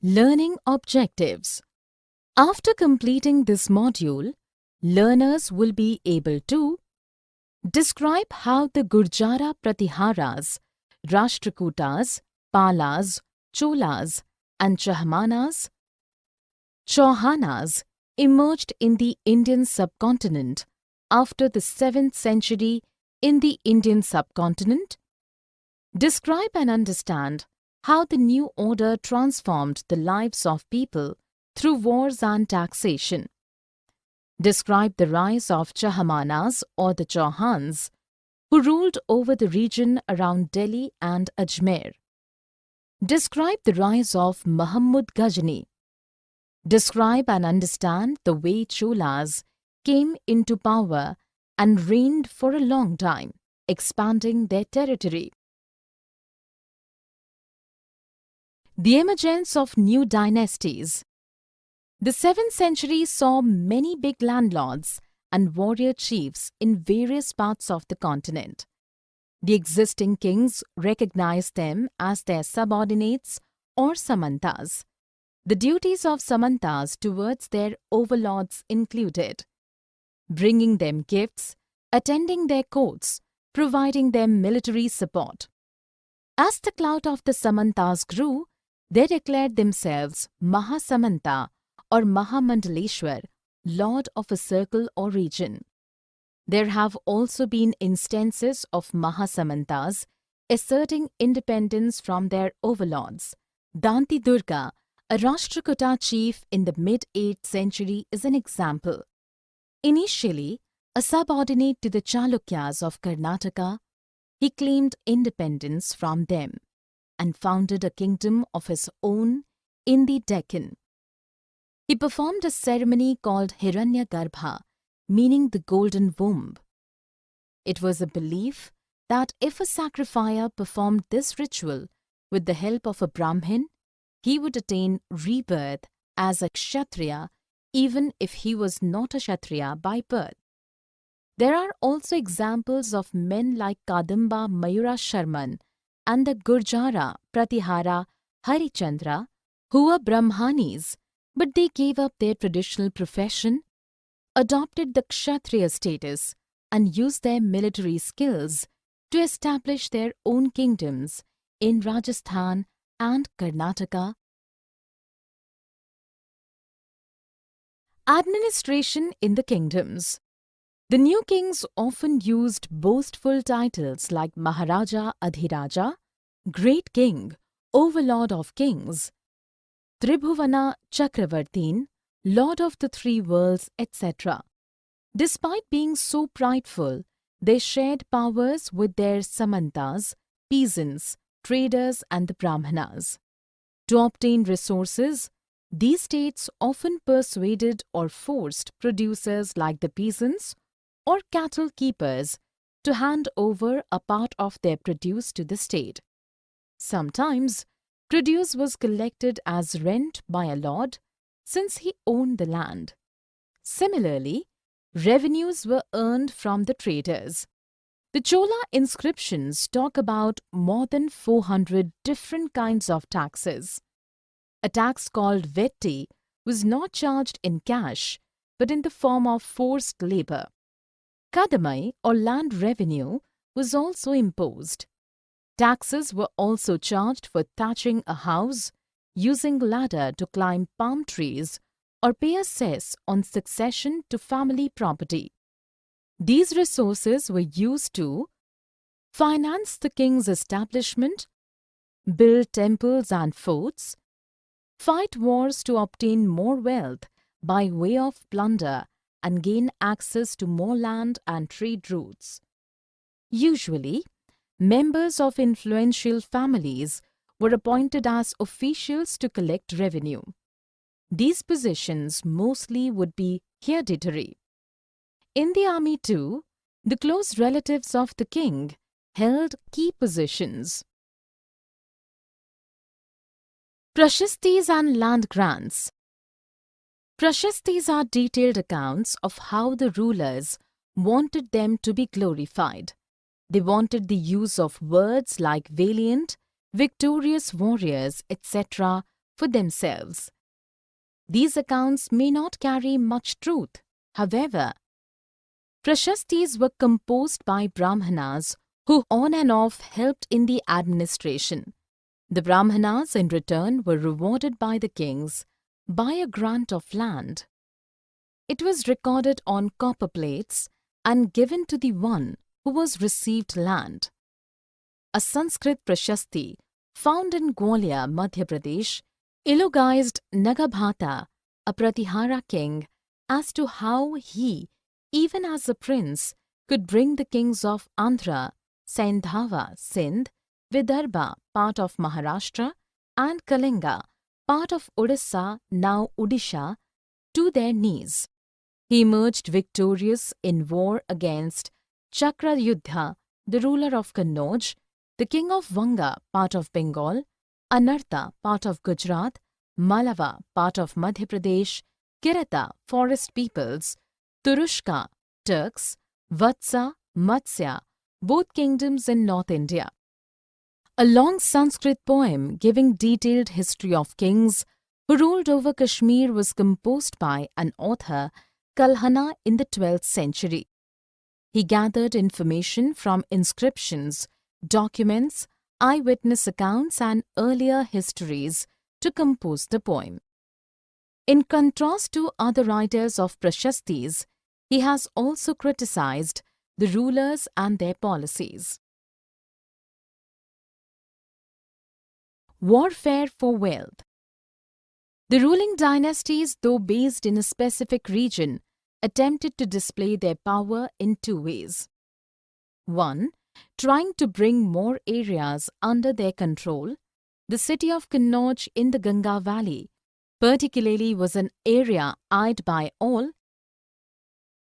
Learning objectives. After completing this module, learners will be able to describe how the Gurjara Pratiharas, Rashtrakutas, Palas, Cholas, and Chauhanas emerged in the Indian subcontinent after the 7th century in the Indian subcontinent. Describe and understand how the new order transformed the lives of people through wars and taxation. Describe the rise of Chahamanas or the Chauhans, who ruled over the region around Delhi and Ajmer. Describe the rise of Muhammad Ghazni. Describe and understand the way Cholas came into power and reigned for a long time, expanding their territory. The emergence of new dynasties. The 7th century saw many big landlords and warrior chiefs in various parts of the continent. The existing kings recognized them as their subordinates or samantas. The duties of samantas towards their overlords included bringing them gifts, attending their courts, providing them military support. As the clout of the samantas grew, they declared themselves Mahasamanta or Mahamandaleshwar, lord of a circle or region. There have also been instances of Mahasamantas asserting independence from their overlords. Danti Durga, a Rashtrakuta chief in the mid-8th century, is an example. Initially a subordinate to the Chalukyas of Karnataka, he claimed independence from them and founded a kingdom of his own in the Deccan. He performed a ceremony called Hiranyagarbha, meaning the golden womb. It was a belief that if a sacrificer performed this ritual with the help of a Brahmin, he would attain rebirth as a Kshatriya even if he was not a Kshatriya by birth. There are also examples of men like Kadamba Mayura Sharman and the Gurjara Pratihara Harichandra who were Brahmanis, but they gave up their traditional profession, adopted the Kshatriya status, and used their military skills to establish their own kingdoms in Rajasthan and Karnataka. Administration in the kingdoms. The new kings often used boastful titles like Maharaja Adhiraja, Great King, Overlord of Kings, Tribhuvana Chakravartin, Lord of the Three Worlds, etc. Despite being so prideful, they shared powers with their samantas, peasants, traders and the brahmanas. To obtain resources, these states often persuaded or forced producers like the peasants or cattle keepers to hand over a part of their produce to the state. Sometimes, produce was collected as rent by a lord since he owned the land. Similarly, revenues were earned from the traders. The Chola inscriptions talk about more than 400 different kinds of taxes. A tax called vetti was not charged in cash but in the form of forced labor. Kadamai or land revenue was also imposed. Taxes were also charged for thatching a house, using ladder to climb palm trees, or pay a cess on succession to family property. These resources were used to finance the king's establishment, build temples and forts, fight wars to obtain more wealth by way of plunder and gain access to more land and trade routes. Usually, members of influential families were appointed as officials to collect revenue. These positions mostly would be hereditary. In the army too, the close relatives of the king held key positions. Prashastis and land grants. Prashastis are detailed accounts of how the rulers wanted them to be glorified. They wanted the use of words like valiant, victorious warriors, etc. for themselves. These accounts may not carry much truth. However, Prashastis were composed by Brahmanas who on and off helped in the administration. The Brahmanas in return were rewarded by the kings by a grant of land. It was recorded on copper plates and given to the one who was received land. A Sanskrit Prashasti found in Gwalior, Madhya Pradesh, eulogized Nagabhata, a Pratihara king, as to how he, even as a prince, could bring the kings of Andhra, Sendhava, Sindh, Vidarbha, part of Maharashtra, and Kalinga, part of Odisha, now Odisha, to their knees. He emerged victorious in war against Chakrayuddha, the ruler of Kannauj, the king of Vanga, part of Bengal, Anartha, part of Gujarat, Malava, part of Madhya Pradesh, Kirata, forest peoples, Turushka, Turks, Vatsa, Matsya, both kingdoms in North India. A long Sanskrit poem giving detailed history of kings who ruled over Kashmir was composed by an author, Kalhana, in the 12th century. He gathered information from inscriptions, documents, eyewitness accounts and earlier histories to compose the poem. In contrast to other writers of Prashastis, he has also criticized the rulers and their policies. Warfare for wealth. The ruling dynasties, though based in a specific region, attempted to display their power in two ways. 1. Trying to bring more areas under their control. The city of Kannauj in the Ganga Valley particularly was an area eyed by all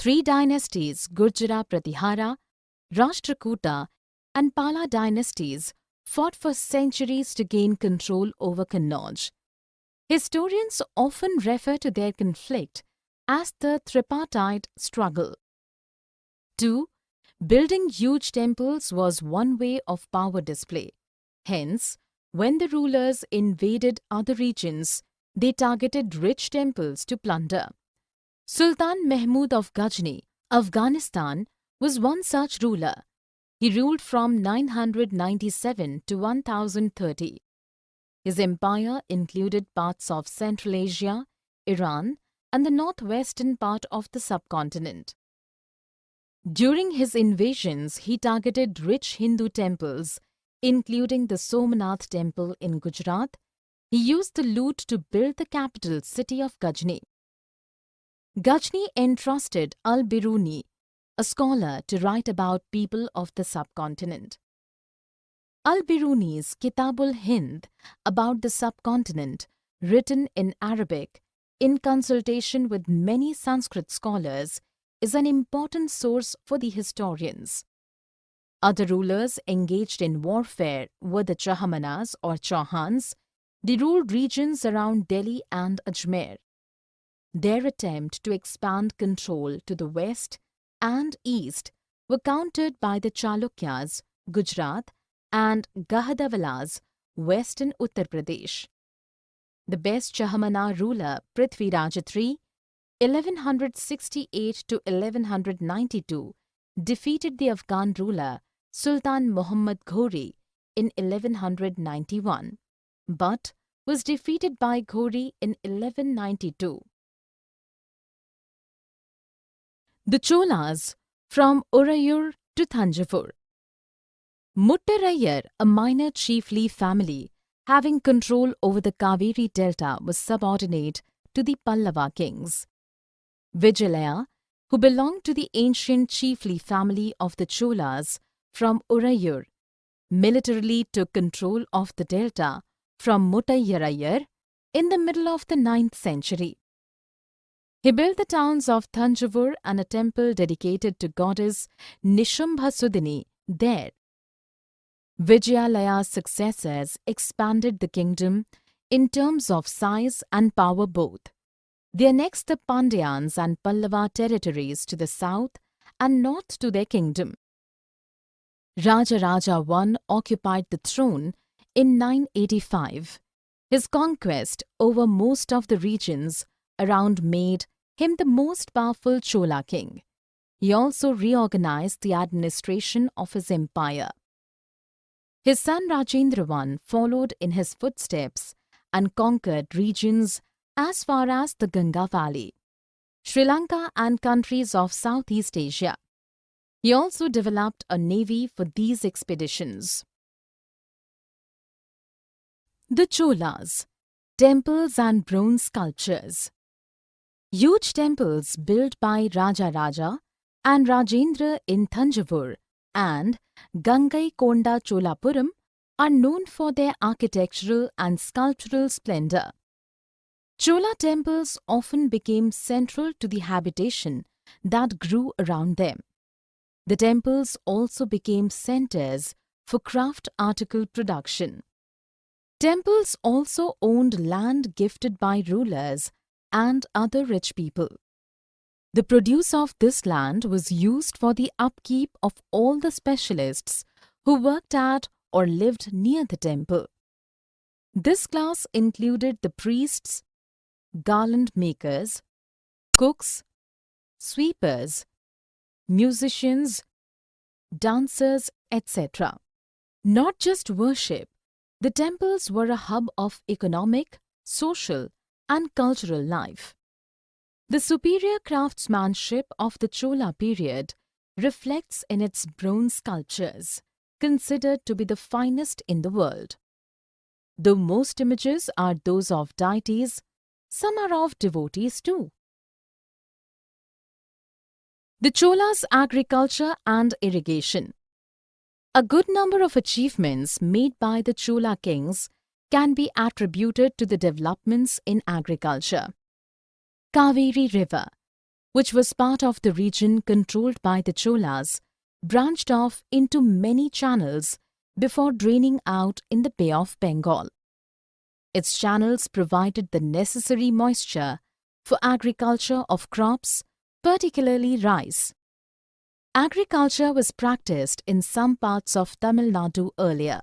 three dynasties, Gurjara, Pratihara, Rashtrakuta, and Pala dynasties, fought for centuries to gain control over Kannauj. Historians often refer to their conflict as the tripartite struggle. 2. Building huge temples was one way of power display. Hence, when the rulers invaded other regions, they targeted rich temples to plunder. Sultan Mahmud of Ghazni, Afghanistan, was one such ruler. He ruled from 997 to 1030. His empire included parts of Central Asia, Iran, and the northwestern part of the subcontinent. During his invasions, he targeted rich Hindu temples, including the Somnath temple in Gujarat. He used the loot to build the capital city of Ghazni. Ghazni entrusted Al-Biruni, a scholar, to write about people of the subcontinent. Al-Biruni's Kitabul Hind, about the subcontinent, written in Arabic, in consultation with many Sanskrit scholars, is an important source for the historians. Other rulers engaged in warfare were the Chahamanas or Chauhans. They ruled regions around Delhi and Ajmer. Their attempt to expand control to the west and east were countered by the Chalukyas, Gujarat, and Gahadawalas, western Uttar Pradesh. The best Chahamana ruler, Prithviraj III, 1168 to 1192, defeated the Afghan ruler Sultan Muhammad Ghori in 1191, but was defeated by Ghori in 1192. The Cholas, from Urayur to Thanjavur. Muttarayyar, a minor chiefly family having control over the Kaveri Delta, was subordinate to the Pallava kings. Vijayalaya, who belonged to the ancient chiefly family of the Cholas from Urayur, militarily took control of the delta from Muttayyarayyar in the middle of the 9th century. He built the towns of Thanjavur and a temple dedicated to goddess Nishumbhasudini there. Vijayalaya's successors expanded the kingdom in terms of size and power both. They annexed the Pandyans and Pallava territories to the south and north to their kingdom. Rajaraja I occupied the throne in 985. His conquest over most of the regions around made him the most powerful Chola king. He also reorganized the administration of his empire. His son Rajendra I followed in his footsteps and conquered regions as far as the Ganga Valley, Sri Lanka and countries of Southeast Asia. He also developed a navy for these expeditions. The Cholas, temples and bronze sculptures. Huge temples built by Raja and Rajendra in Thanjavur and Gangaikonda Cholapuram are known for their architectural and sculptural splendor. Chola temples often became central to the habitation that grew around them. The temples also became centers for craft article production. Temples also owned land gifted by rulers and other rich people. The produce of this land was used for the upkeep of all the specialists who worked at or lived near the temple. This class included the priests, garland makers, cooks, sweepers, musicians, dancers, etc. Not just worship, the temples were a hub of economic, social, and cultural life. The superior craftsmanship of the Chola period reflects in its bronze sculptures, considered to be the finest in the world. Though most images are those of deities, some are of devotees too. The Cholas' agriculture and irrigation. A good number of achievements made by the Chola kings can be attributed to the developments in agriculture. Kaveri River, which was part of the region controlled by the Cholas, branched off into many channels before draining out in the Bay of Bengal. Its channels provided the necessary moisture for agriculture of crops, particularly rice. Agriculture was practiced in some parts of Tamil Nadu earlier,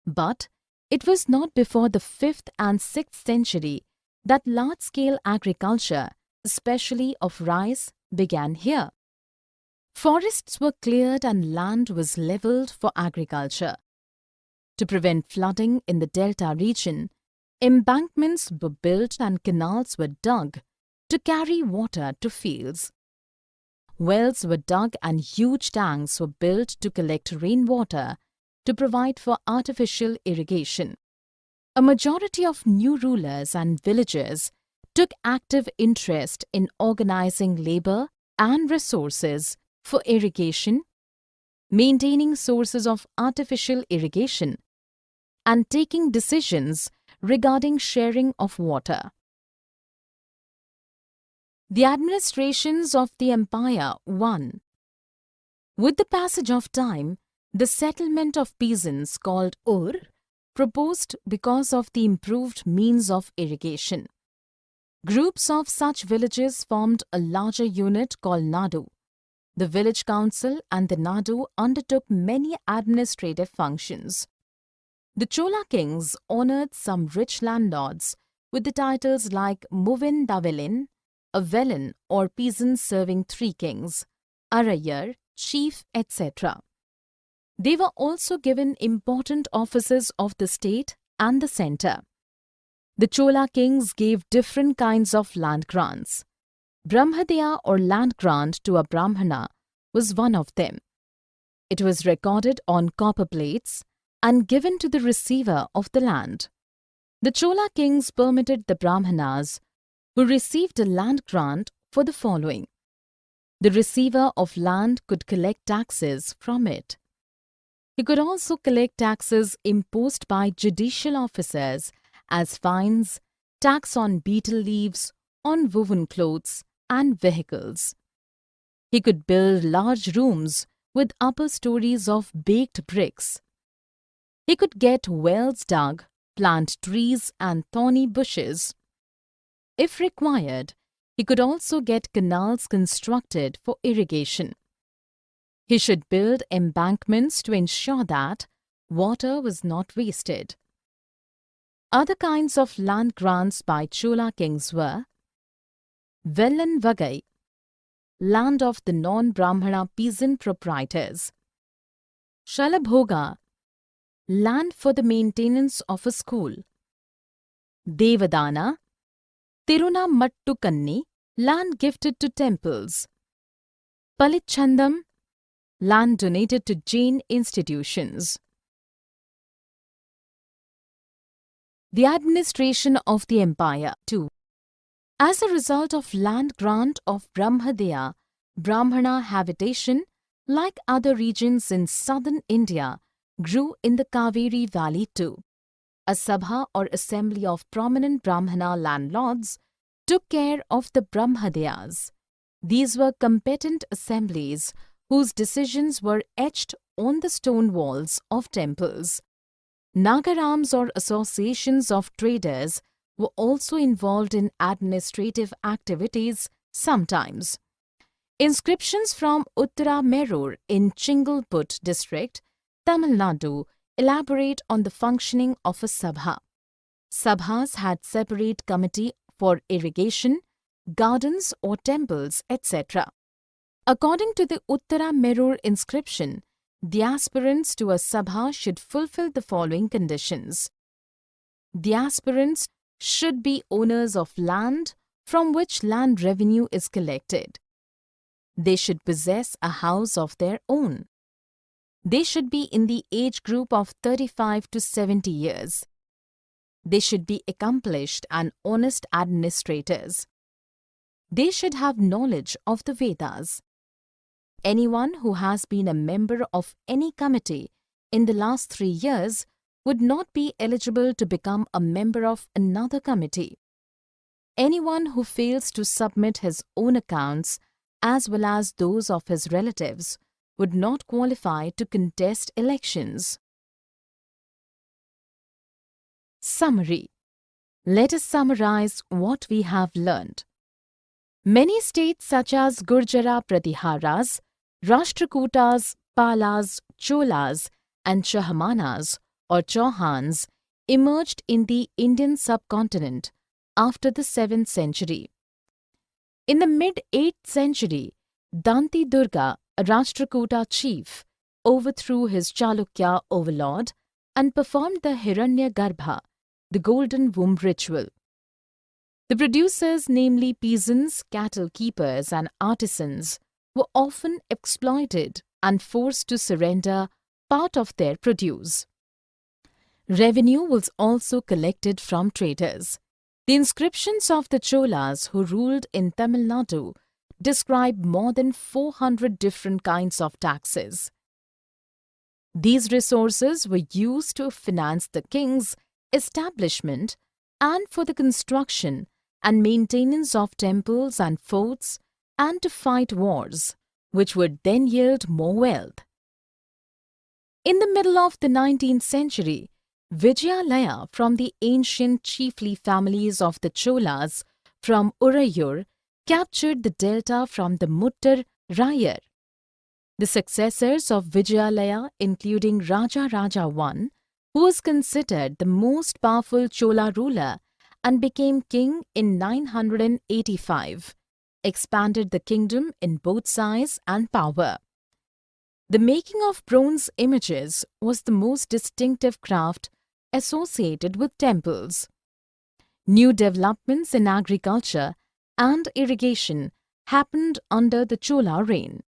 but it was not before the 5th and 6th century that large-scale agriculture, especially of rice, began here. Forests were cleared and land was levelled for agriculture. To prevent flooding in the delta region, embankments were built and canals were dug to carry water to fields. Wells were dug and huge tanks were built to collect rainwater to provide for artificial irrigation. A majority of new rulers and villagers took active interest in organizing labor and resources for irrigation, maintaining sources of artificial irrigation, and taking decisions regarding sharing of water. The administrations of the empire won. With the passage of time, the settlement of peasants called Ur proposed because of the improved means of irrigation. Groups of such villages formed a larger unit called Nadu. The village council and the Nadu undertook many administrative functions. The Chola kings honoured some rich landlords with the titles like Muvin Davelin, a villein or peasant serving 3 kings, Arayar, chief, etc. They were also given important offices of the state and the centre. The Chola kings gave different kinds of land grants. Brahmadaya or land grant to a Brahmana was one of them. It was recorded on copper plates and given to the receiver of the land. The Chola kings permitted the Brahmanas who received a land grant for the following. The receiver of land could collect taxes from it. He could also collect taxes imposed by judicial officers as fines, tax on betel leaves, on woven clothes and vehicles. He could build large rooms with upper stories of baked bricks. He could get wells dug, plant trees and thorny bushes. If required, he could also get canals constructed for irrigation. He should build embankments to ensure that water was not wasted. Other kinds of land grants by Chola kings were Vellan Vagai, land of the non-Brahmana peasant proprietors; Shalabhoga, land for the maintenance of a school; Devadana, Tirunamattukanni, land gifted to temples; Palichandam, land donated to Jain institutions. The administration of the empire, too. As a result of land grant of Brahmadeya, Brahmana habitation, like other regions in southern India, grew in the Kaveri Valley too. A sabha or assembly of prominent Brahmana landlords took care of the Brahmadeyas. These were competent assemblies whose decisions were etched on the stone walls of temples. Nagarams or associations of traders were also involved in administrative activities sometimes. Inscriptions from Uttara Merur in Chingalput district, Tamil Nadu, elaborate on the functioning of a sabha. Sabhas had separate committee for irrigation, gardens or temples, etc. According to the Uttara Merur inscription, the aspirants to a sabha should fulfill the following conditions. The aspirants should be owners of land from which land revenue is collected. They should possess a house of their own. They should be in the age group of 35 to 70 years. They should be accomplished and honest administrators. They should have knowledge of the Vedas. Anyone who has been a member of any committee in the last 3 years would not be eligible to become a member of another committee. Anyone who fails to submit his own accounts as well as those of his relatives would not qualify to contest elections. Summary. Let us summarize what we have learned. Many states such as Gurjara Pratiharas, Rashtrakutas, Palas, Cholas and Chahmanas or Chauhans emerged in the Indian subcontinent after the 7th century. In the mid-8th century, Danti Durga, a Rashtrakuta chief, overthrew his Chalukya overlord and performed the Hiranyagarbha, the golden womb ritual. The producers, namely peasants, cattle keepers and artisans, were often exploited and forced to surrender part of their produce. Revenue was also collected from traders. The inscriptions of the Cholas who ruled in Tamil Nadu describe more than 400 different kinds of taxes. These resources were used to finance the king's establishment and for the construction and maintenance of temples and forts and to fight wars, which would then yield more wealth. In the middle of the 19th century, Vijayalaya from the ancient chiefly families of the Cholas from Urayur captured the delta from the Muttar Rayar. The successors of Vijayalaya, including Raja Raja I, who was considered the most powerful Chola ruler and became king in 985, expanded the kingdom in both size and power. The making of bronze images was the most distinctive craft associated with temples. New developments in agriculture and irrigation happened under the Chola reign.